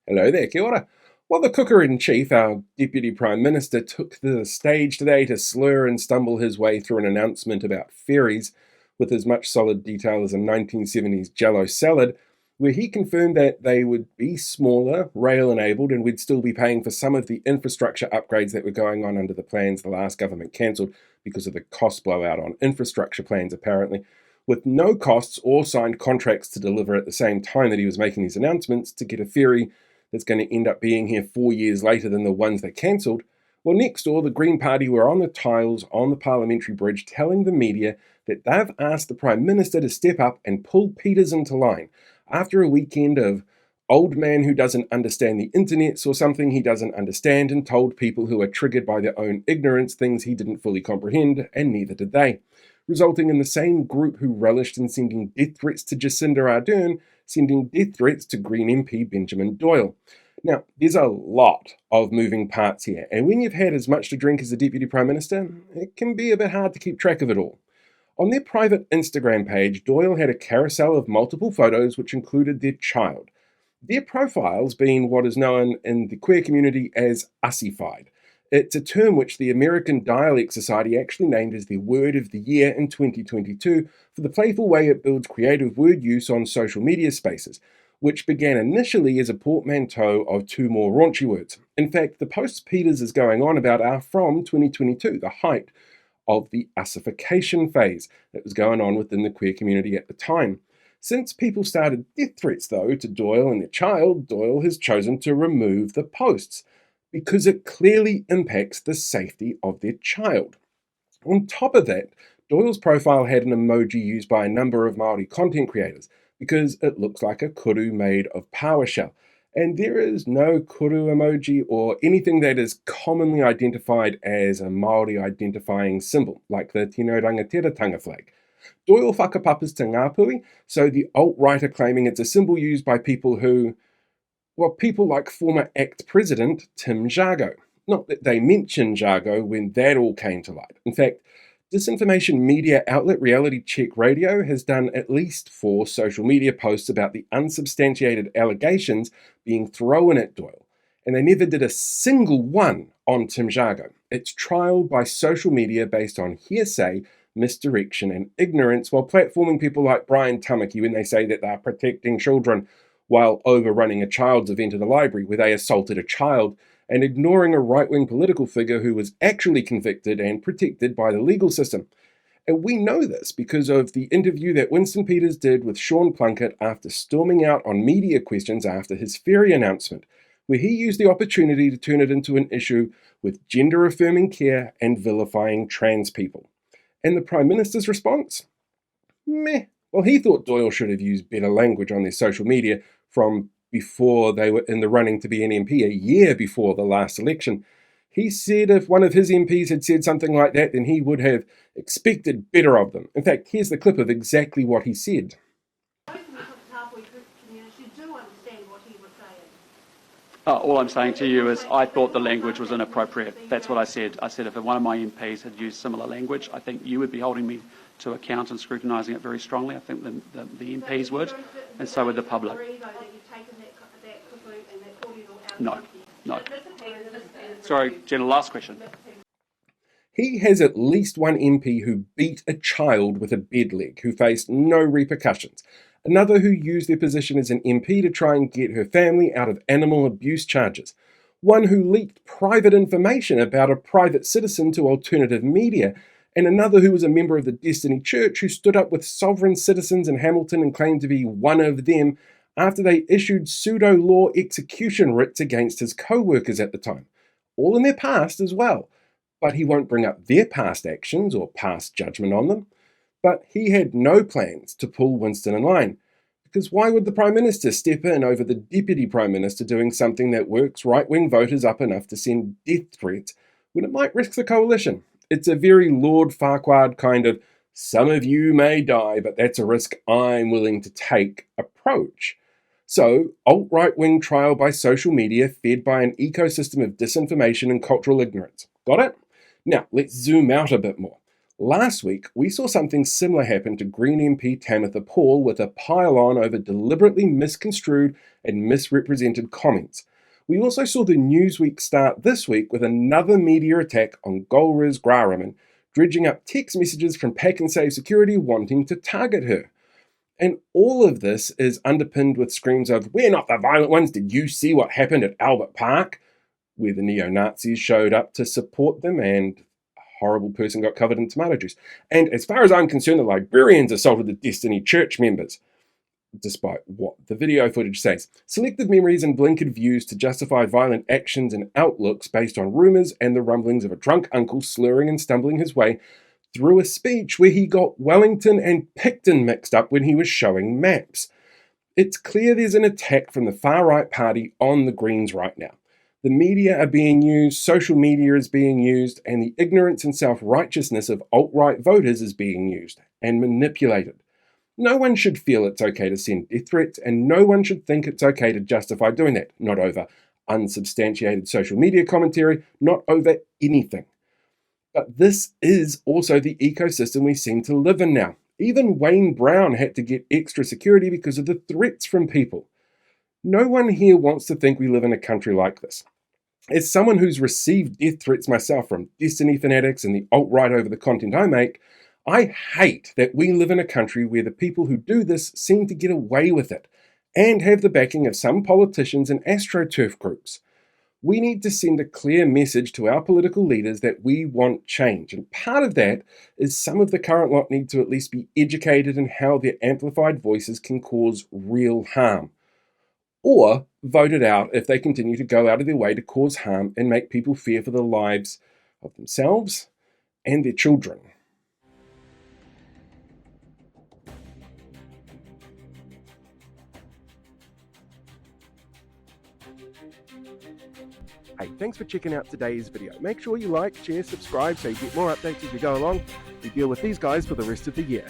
Hello there, kia ora. Well, the Cooker-in-Chief, our Deputy Prime Minister, took the stage today to slur and stumble his way through an announcement about ferries with as much solid detail as a 1970s Jello salad, where he confirmed that they would be smaller, rail-enabled, and we'd still be paying for some of the infrastructure upgrades that were going on under the plans the last government cancelled because of the cost blowout on infrastructure plans, apparently, with no costs or signed contracts to deliver at the same time that he was making these announcements to get a ferry that's going to end up being here 4 years later than the ones they cancelled. Well, next door, the Green Party were on the tiles on the parliamentary bridge telling the media that they've asked the Prime Minister to step up and pull Peters into line after a weekend of old man who doesn't understand the internet saw something he doesn't understand and told people who are triggered by their own ignorance things he didn't fully comprehend, and neither did they, resulting in the same group who relished in sending death threats to Jacinda Ardern sending death threats to Green MP Benjamin Doyle. Now, there's a lot of moving parts here, and when you've had as much to drink as the Deputy Prime Minister, it can be a bit hard to keep track of it all. On their private Instagram page, Doyle had a carousel of multiple photos which included their child, their profiles being what is known in the queer community as ussified. It's a term which the American Dialect Society actually named as their Word of the Year in 2022 for the playful way it builds creative word use on social media spaces, which began initially as a portmanteau of two more raunchy words. In fact, the posts Peters is going on about are from 2022, the height of the ussification phase that was going on within the queer community at the time. Since people started death threats, though, to Doyle and their child, Doyle has chosen to remove the posts because it clearly impacts the safety of their child. On top of that, Doyle's profile had an emoji used by a number of Māori content creators because it looks like a kuru made of PowerShell. And there is no kuru emoji or anything that is commonly identified as a Māori identifying symbol, like the Tino Rangatira flag. Doyle whakapapas te Ngāpuhi, so the alt-right are claiming it's a symbol used by people who, well, people like former ACT President Tim Jargo. Not that they mentioned Jargo when that all came to light. In fact, disinformation media outlet Reality Check Radio has done at least 4 social media posts about the unsubstantiated allegations being thrown at Doyle, and they never did a single one on Tim Jargo. It's trial by social media based on hearsay, misdirection, and ignorance, while platforming people like Brian Tamaki when they say that they're protecting children, while overrunning a child's event at a library where they assaulted a child, and ignoring a right-wing political figure who was actually convicted and protected by the legal system. And we know this because of the interview that Winston Peters did with Sean Plunkett after storming out on media questions after his ferry announcement, where he used the opportunity to turn it into an issue with gender-affirming care and vilifying trans people. And the Prime Minister's response? Meh. Well, he thought Doyle should have used better language on their social media from before they were in the running to be an MP, a year before the last election. He said if one of his MPs had said something like that, then he would have expected better of them. In fact, here's the clip of exactly what he said. All I'm saying to you is I thought the language was inappropriate. That's what I said. I said if one of my MPs had used similar language, I think you would be holding me to account and scrutinising it very strongly. I think the MPs would, and so would the public. No. Sorry, Jenna, last question. He has at least one MP who beat a child with a bed leg, who faced no repercussions. Another who used their position as an MP to try and get her family out of animal abuse charges. One who leaked private information about a private citizen to alternative media. And another who was a member of the Destiny Church who stood up with sovereign citizens in Hamilton and claimed to be one of them after they issued pseudo-law execution writs against his co-workers at the time. All in their past as well. But he won't bring up their past actions or past judgment on them. But he had no plans to pull Winston in line. Because why would the Prime Minister step in over the Deputy Prime Minister doing something that works right-wing voters up enough to send death threats when it might risk the coalition? It's a very Lord Farquhar kind of, some of you may die, but that's a risk I'm willing to take approach. So, alt-right-wing trial by social media fed by an ecosystem of disinformation and cultural ignorance. Got it? Now, let's zoom out a bit more. Last week, we saw something similar happen to Green MP Tamitha Paul with a pile-on over deliberately misconstrued and misrepresented comments. We also saw the Newsweek start this week with another media attack on Golriz Graham, dredging up text messages from Pack and Save Security wanting to target her. And all of this is underpinned with screams of, "We're not the violent ones, did you see what happened at Albert Park?" where the neo-Nazis showed up to support them and a horrible person got covered in tomato juice. And as far as I'm concerned, the librarians assaulted the Destiny Church members, despite what the video footage says. Selective memories and blinkered views to justify violent actions and outlooks based on rumours and the rumblings of a drunk uncle slurring and stumbling his way through a speech where he got Wellington and Picton mixed up when he was showing maps. It's clear there's an attack from the far-right party on the Greens right now. The media are being used, social media is being used, and the ignorance and self-righteousness of alt-right voters is being used and manipulated. No one should feel it's okay to send death threats, and no one should think it's okay to justify doing that, not over unsubstantiated social media commentary, not over anything. But this is also the ecosystem we seem to live in now. Even Wayne Brown had to get extra security because of the threats from people. No one here wants to think we live in a country like this. As someone who's received death threats myself from Destiny fanatics and the alt-right over the content I make, I hate that we live in a country where the people who do this seem to get away with it and have the backing of some politicians and astroturf groups. We need to send a clear message to our political leaders that we want change. And part of that is some of the current lot need to at least be educated in how their amplified voices can cause real harm. Or voted out if they continue to go out of their way to cause harm and make people fear for the lives of themselves and their children. Hey, thanks for checking out today's video. Make sure you like, share, subscribe so you get more updates as we go along. We deal with these guys for the rest of the year.